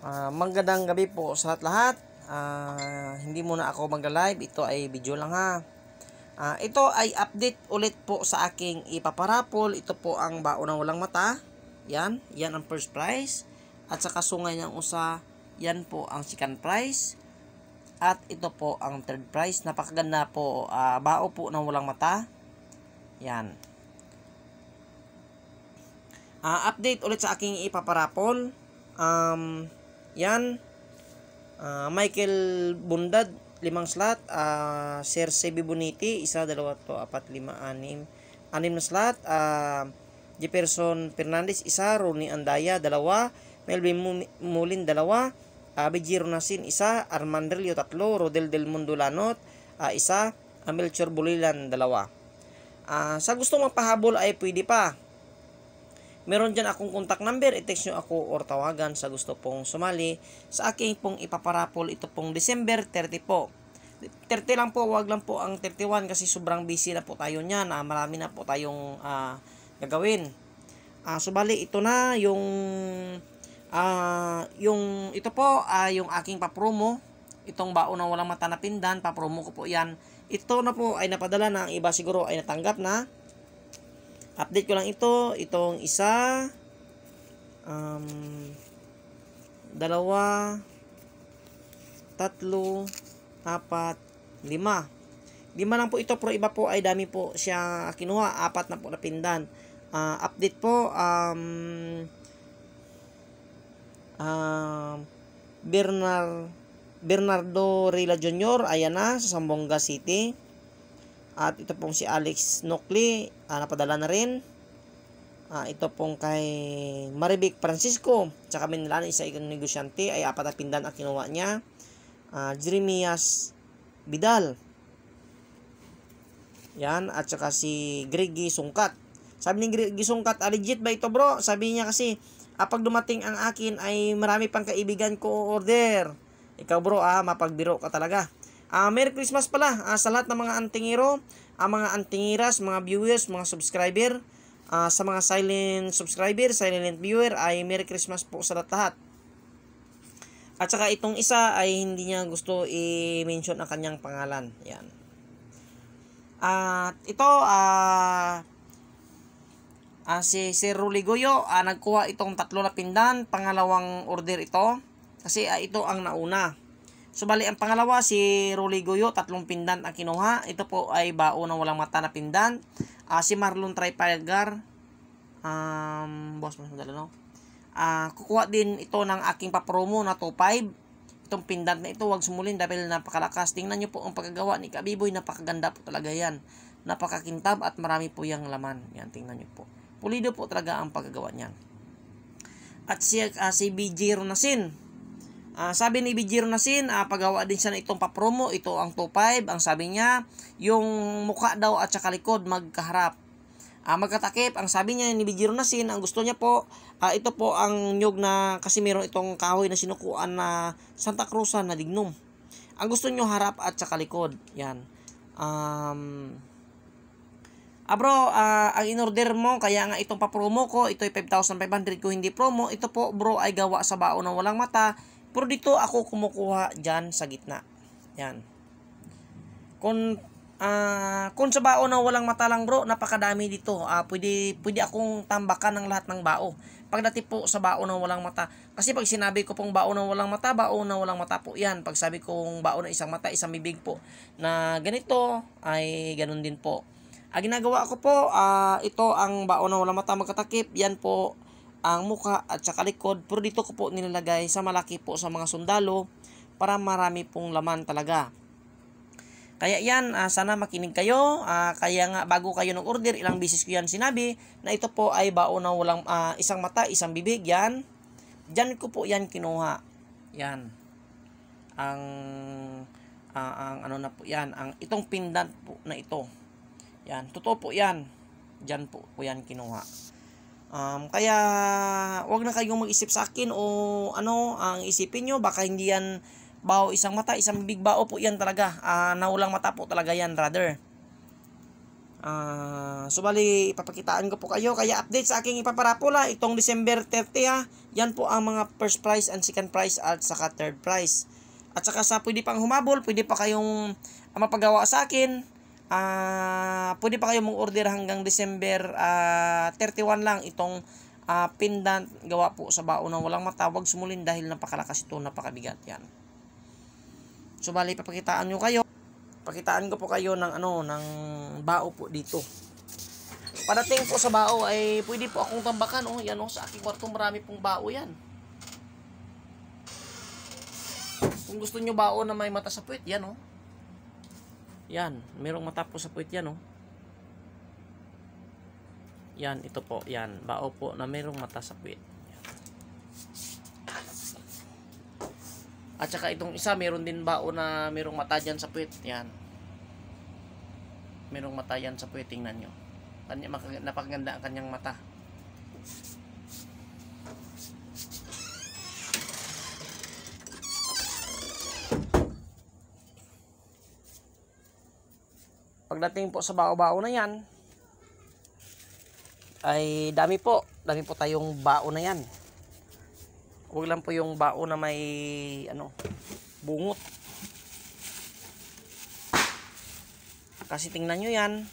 Magandang gabi po sa lahat. Hindi muna ako mag-live. Ito ay video lang ha. Ito ay update ulit po sa aking ipaparapol. Ito po ang baon na walang mata. Yan ang first prize. At sa kasungay ng usa, yan po ang second prize. At ito po ang third prize. Napakaganda po. Bao po ng walang mata. Yan. Update ulit sa aking ipaparapol. Yan. Michael Bundad, 5 slot. Sir Sebi Boniti, 1, 2, 4, 5, 6, 6 na slot. Jefferson Fernandez, 1. Ronnie Andaya, 2. Melvin Mulin, 2. Bijiro Nasin, 1. Armandrelio, 3. Rodel Del Mundo Lanot, 1. Melchor Bulilan, 2. Sa gustong magpahabol ay pwede pa. Meron dyan akong contact number, i-text nyo ako or tawagan sa gusto pong sumali sa aking pong ipaparapol. Ito pong December 30 po. 30 lang po, wag lang po ang 31 kasi sobrang busy na po tayo niyan. Marami na po tayong gagawin. Subali ito na yung ito po yung aking papromo. Itong baon na walang mata na pindan, papromo ko po yan. Ito na po ay napadala na, ang iba siguro ay natanggap na. Update ko lang ito. Itong 1, 2, 3, 4, 5. 5 lang po ito, pero iba po ay dami po siya kinuha. 4 na po na pindan. Update po. Bernardo Rila Jr. Ayan na sa Zamboanga City. At ito pong si Alex Nocli, napadala na rin. Ito pong kay Marivic Francisco, tsaka Minilana, isa ikong negosyante, ay 4 na pindan ang kinuha niya. Jeremias Vidal. Yan, at saka si Gregi Sungkat. Sabi ni Gregi Sungkat, legit ba ito bro? Sabi niya kasi, pag dumating ang akin ay marami pang kaibigan ko order. Ikaw bro, mapagbiro ka talaga. Merry Christmas pala sa lahat ng mga antingero, mga antingiras, mga viewers, mga subscriber. Sa mga silent subscriber, silent viewer, ay Merry Christmas po sa lahat. At saka itong isa ay hindi niya gusto i-mention ang kanyang pangalan. Yan. At ito, si Sir Ruligoyo, nagkuha itong 3 na pindan, pangalawang order ito. Kasi ito ang nauna. So bali ang pangalawa si Rolly Goyo, 3 pindan ang kinuha. Ito po ay bao na walang mata na pindan. Si Marlon Tripalgar, boss mas madala no. Kukuha din ito ng aking papromo na 2.5. Itong pindan na ito, wag sumulin dahil napakalakas. Tingnan niyo po ang pagkagawa ni Kabiboy, napakaganda po talaga yan. Napakakintab at marami po yang laman. Yan, tingnan niyo po. Pulido po talaga ang pagkagawa niyan. At si BJ Ronasin. Sabi ni Bijiro Nasin, pagawa din siya na itong papromo. Ito ang 2.5. Ang sabi niya, yung mukha daw at saka likod magkaharap. Magkatakip. Ang sabi niya ni Bijiro Nasin, ang gusto niya po, ito po ang nyug na, kasi meron itong kahoy na sinukuan na Santa Cruz na dignum. Ang gusto niyo harap at saka likod. Yan. Bro, ang in-order mo, kaya nga itong papromo ko, ito ay 5,500 ko hindi promo. Ito po bro ay gawa sa baon ng walang mata. Pero dito ako kumukuha dyan sa gitna. Yan. Kung sa bao na walang mata lang bro, napakadami dito. Pwede akong tambakan ng lahat ng bao. Pagdating po sa bao na walang mata. Kasi pag sinabi ko pong bao na walang mata po yan. Pag sabi kong bao na isang mata, isang bibig po, na ganito, ay ganun din po. Ginagawa ko po, ito ang bao na walang mata magkatakip. Yan po ang mukha at saka likod, pero dito ko po nilalagay sa malaki po sa mga sundalo para marami pong laman talaga. Kaya yan, sana makinig kayo. Kaya nga bago kayo nag-order, ilang beses ko yan sinabi na ito po ay baon na walang isang mata, isang bibig. Yan, dyan ko po yan kinuha. Yan ang ano na po yan, ang itong pendant po na ito. Yan, totoo po yan. Dyan po yan kinuha. Kaya wag na kayong mag-isip sa akin o ano ang isipin nyo, baka hindi yan bao isang mata, isang bibig, bao po yan talaga. Naulang mata po talaga yan, brother. Subali, ipapakitaan ko po kayo. Kaya update sa aking ipaparapula itong December 30 ha. Yan po ang mga first prize and second prize at saka third prize. At saka sa pwede pang humabol, pwede pa kayong mapagawa sa akin. Pwede pa kayong mag-order hanggang December 31 lang itong pendant gawa po sa baon ng walang mata. Huwag sumulin dahil napakalakas ito, napakabigat yan. Subali, papakitaan nyo kayo. Pakitaan ko po kayo ng ng bao po dito. Padating po sa bao ay pwede po akong tambakan. Yan sa aking kwarto marami pong bao yan. Kung gusto nyo bao na may mata sa puwit, yan Yan, merong mata po sa puwit yan Yan, ito po, yan. Bao po na merong mata sa puwit. At saka itong isa, meron din bao na merong mata dyan sa puwit. Yan. Merong mata yan sa puwit. Tingnan nyo. Napakaganda ang kanyang mata. Pagdating po sa bao-bao na yan, ay dami po tayong bao na yan. Huwag lang po yung bao na may bungot. Kasi tingnan nyo yan,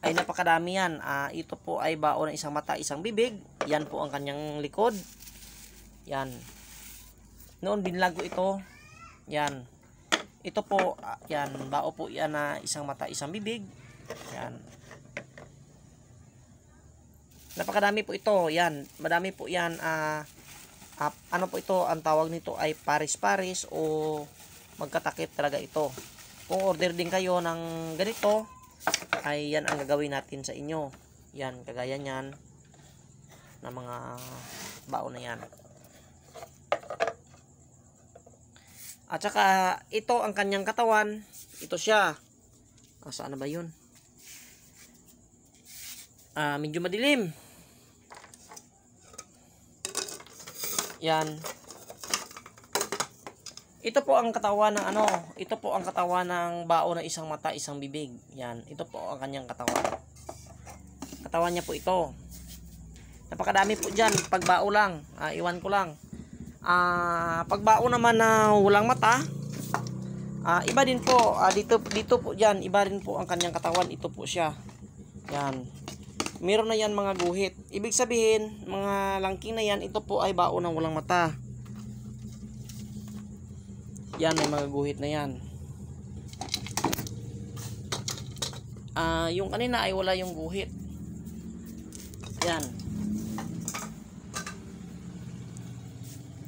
ay napakadami yan. Ito po ay bao na isang mata, isang bibig. Yan po ang kanyang likod. Yan. Noon binlago ito. Yan. Ito po, yan, bao po yan na isang mata, isang bibig. Yan. Napakadami po ito. Yan. Madami po yan. Ano po ito? Ang tawag nito ay paris-paris o magkatakip talaga ito. Kung order din kayo ng ganito, ay yan ang gagawin natin sa inyo. Yan. Kagaya nyan na mga bao na yan. At saka ito ang kanyang katawan. Ito siya. Saan na ba yun? Medyo madilim. Yan. Ito po ang katawan ng ito po ang katawan ng bao na isang mata, isang bibig. Yan. Ito po ang kanyang katawan. Katawan niya po ito. Napakadami po dyan. Pagbao lang. Iwan ko lang. Pagbao naman na walang mata, iba din po. Dito po dyan. Iba din po ang kanyang katawan. Ito po siya. Yan. Meron na yan mga guhit. Ibig sabihin, mga langking na yan, ito po ay bao ng walang mata. Yan, may mga guhit na yan. Yung kanina ay wala yung guhit. Yan.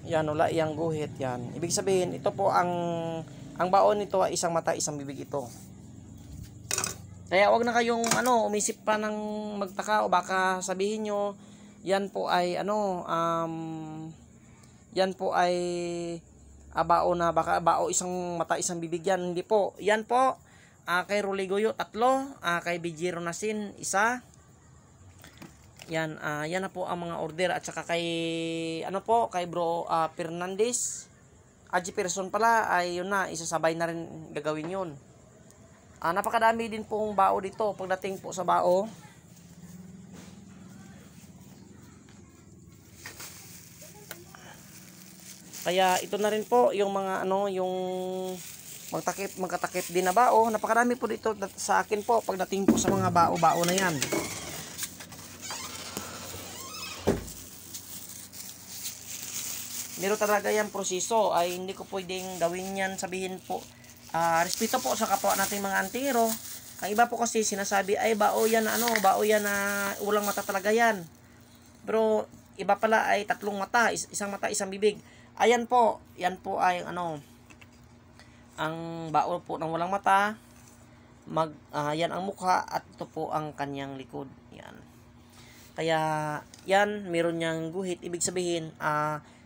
Yan, wala yung guhit. Yan. Ibig sabihin, ito po ang baon nito ay isang mata, isang bibig ito. Kaya wag na kayong umisip pa ng magtaka o baka sabihin nyo yan po ay yan po ay bao na baka bao isang mata isang bibig yan. Hindi po. Yan po kay Ruligoyo 3, kay Bijiro Nasin 1. Yan yan na po ang mga order at saka kay kay Bro Fernandez. Aji Person pala ay yun na isasabay na rin gagawin yun. Napakadami din pong bao dito pagdating po sa bao. Kaya ito na rin po yung mga yung magkatakip din na bao. Napakadami po dito sa akin po pagdating po sa mga bao-bao na yan. Meron talaga yan proseso, ay hindi ko pwedeng gawin yan, sabihin po respeto po sa kapwa nating mga antero. Ang iba po kasi sinasabi ay bao yan na bao yan na ulang mata talaga yan. Pero iba pala ay tatlong mata, isang mata, isang bibig. Ayan po, yan po ay ang bao po ng walang mata. Yan ang mukha at ito po ang kanyang likod. Yan. Kaya yan, meron niyang guhit, ibig sabihin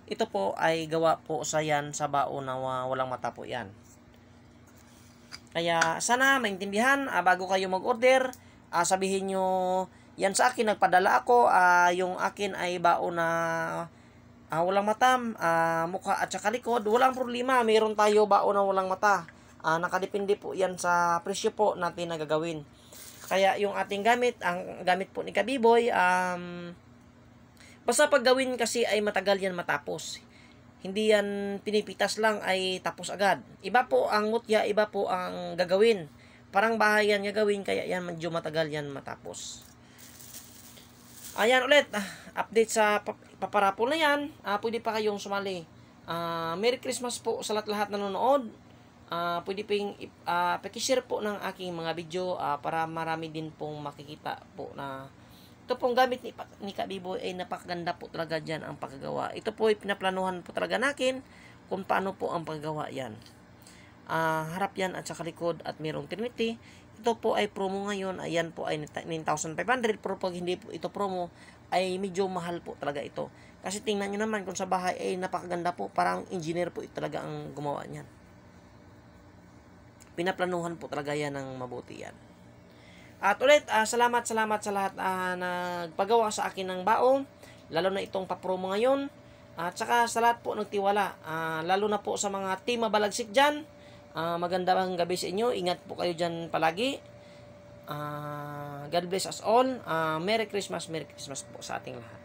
ito po ay gawa po sa yan sa bao na walang mata po yan. Kaya sana maintindihan bago kayo mag-order, sabihin nyo yan sa akin, nagpadala ako, yung akin ay bao na walang mata, mukha at saka likod. Walang problema, mayroon tayo bao na walang mata. Nakadepende po yan sa presyo po natin na gagawin. Kaya yung ating gamit, ang gamit po ni Kabiboy, basta pag gawin kasi ay matagal yan matapos. Hindi yan pinipitas lang ay tapos agad. Iba po ang mutya, iba po ang gagawin. Parang bahay yan gagawin, kaya yan medyo matagal yan matapos. Ayan ulit, update sa paparapol na yan. Pwede pa kayong sumali. Merry Christmas po sa lahat nanonood. Pwede pong pakishare po ng aking mga video para marami din pong makikita po na ito pong gamit ni Kabiboy ay napakaganda po talaga dyan ang paggawa. Ito po ay pinaplanuhan po talaga natin kung paano po ang paggawa yan. Harap yan at saka likod at mayroong Trinity. Ito po ay promo ngayon. Ayan po ay 9,500. Pero pag hindi po ito promo ay medyo mahal po talaga ito. Kasi tingnan nyo naman kung sa bahay ay napakaganda po. Parang engineer po ito talaga ang gumawa niyan. Pinaplanuhan po talaga yan ng mabuti yan. At ulit, salamat sa lahat nagpagawa sa akin ng baong, lalo na itong papromo ngayon. At saka sa lahat po nagtiwala, lalo na po sa mga team mabalagsik dyan. Magandang gabi sa inyo, ingat po kayo dyan palagi. God bless us all. Merry Christmas po sa ating lahat.